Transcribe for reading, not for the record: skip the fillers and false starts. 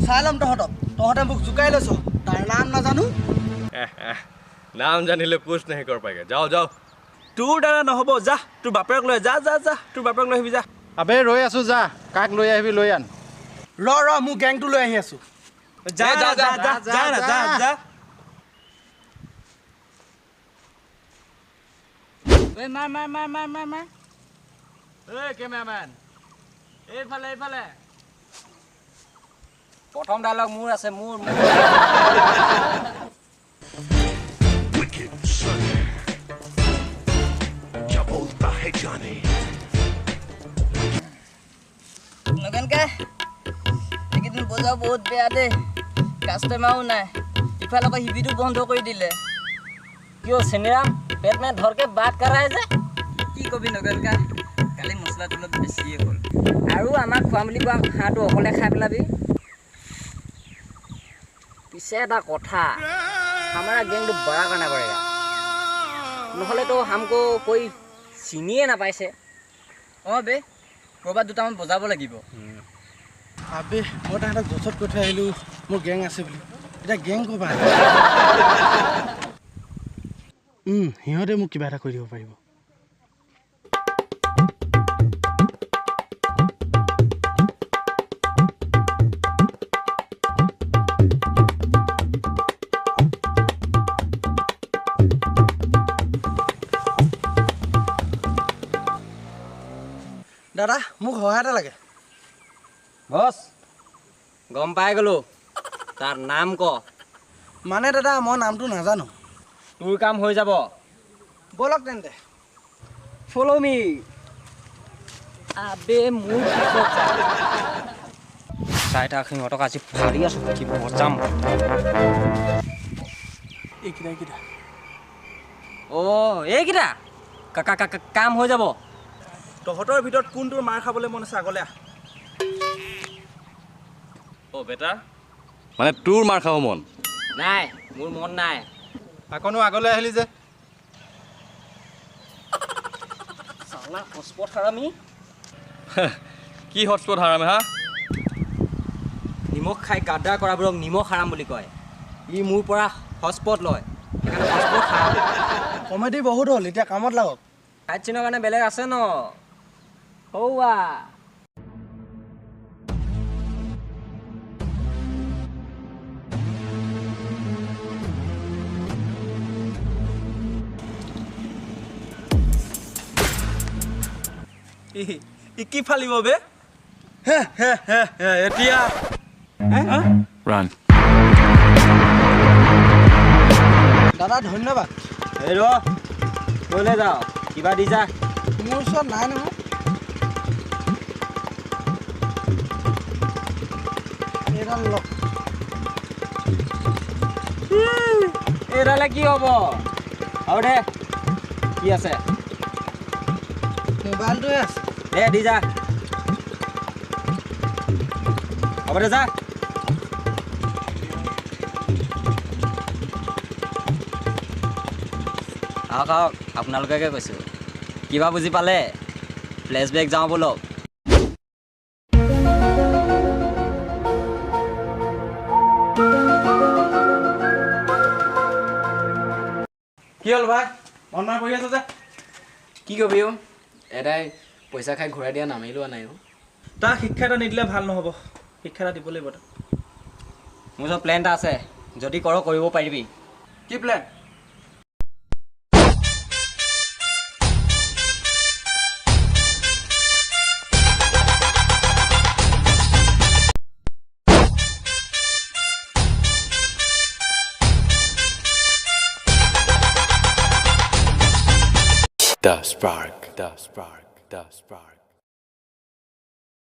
চাই ল'ম তহঁতে মোক জোকাই লৈছ তাৰ নাম নাজানো নাম জানিলে কুছ नहीं कर पाएगा যাও যাও তোৰ দ্বাৰা নহ'ব যা তোৰ বাপেৰক লৈ যা যা যা তোৰ বাপেৰক লৈ আহিবি যা আবে ৰৈ আছো যা কাক লৈ আহিবি লৈ আন মোৰ গেংটো লৈ আহি আছো যা যা যা যা যা যা যা ঐ মাৰ এই কেমেৰামেন এইফালে প্ৰথম ডায়লগ মোৰ আছে মোৰ Wicked son, क्या बोलता है जाने নগেনকে এইকেইদিন বজাৰ বহুত বেয়া দেই কাষ্টমাৰো নাই ইফালৰ পৰা হিবিটো বন্ধ কৰি দিলে কিয় চেনিৰাম পেট মে ধৰকে বাত কৰ ৰहा है কি কবি নগেনকা কালি মছলাটো অলপ বেছিয়ে হ'ল আৰু আমাক খোৱা বুলি কোৱা হাঁহটো অকলে খাই পেলাবি পিছে এটা কথা हमारा गैंग तो बड़ा करना पड़ेगा নহলে তো हमको कोई চিনিয়ে না পাইছে বে ক'ৰবাত দুটামান বজাব লাগিব আবে মই তাহাঁতক গছত কৈ থৈ আহিলোঁ মোৰ গেং আছে বুলি এতিয়া গেং ক'বা সিহঁতে মোক কিবা এটা কৰি দিব পাৰিব দাদা মোক সহায় এটা লাগে বছ গম পাই গ'লো তাৰ নাম ক মানে দাদা মই নামটো নাজানো তোৰ কাম হৈ যাব ব'লক তেন্তে ফলো মি আবে মোৰ চাই থাক সিহঁতক আজি ফাৰি আছো কি বজাম এইকেইটা এইকেইটা কাম হৈ যাব তহঁতৰ ভিতৰত কোনটোৰ মাৰ খাবলৈ মন আছে আগলৈ আহ ও বেটা মানে তোৰ মাৰ খাব মন নাই মোৰ মন নাই আকনো আগলৈ আহিলি যে চালা হস্পট হাৰামি কি হটস্পট হাৰামে হা নিমখ খাই গাদ্দাৰ কৰাবোৰক নিমখ হাৰাম বুলি কয় ই মোৰ পৰা হস্পট লয় সেইকাৰণে হস্পট হাৰাম কমেডি বহুত হ'ল এতিয়া কামত লাগক ফাইট চিনৰ কাৰণে বেলেগ আছে ন হৌৱা ই কি ফালিব বে এতিয়া ৰান দাদা ধন্যবাদ এই ৰ ক'লৈ যাওঁ কিবা দি যা মোৰ ওচৰত নাই নহয় এইডাল লওক এইডালে কি হ'ব আৰু দে কি আছে মোবাইলটোৱে আছে দে দি যা হ'ব দে যা আহক আপোনালোকে কৈছোঁ কিবা বুজি পালে ফ্লেশ্ববেক যাওঁ ব'লক কি হ'ল ভাই মন কৰি আছ যে কি কবি এটাই পইচা খাই ঘূৰাই দিয়া নামেই লোৱা নাই তাক শিক্ষা এটা নিদিলে ভাল নহ'ব শিক্ষা এটা দিব লাগিব তাক মোৰ ওচৰত প্লেন এটা আছে যদি কৰ কৰিব পাৰিবি কি প্লেন The spark.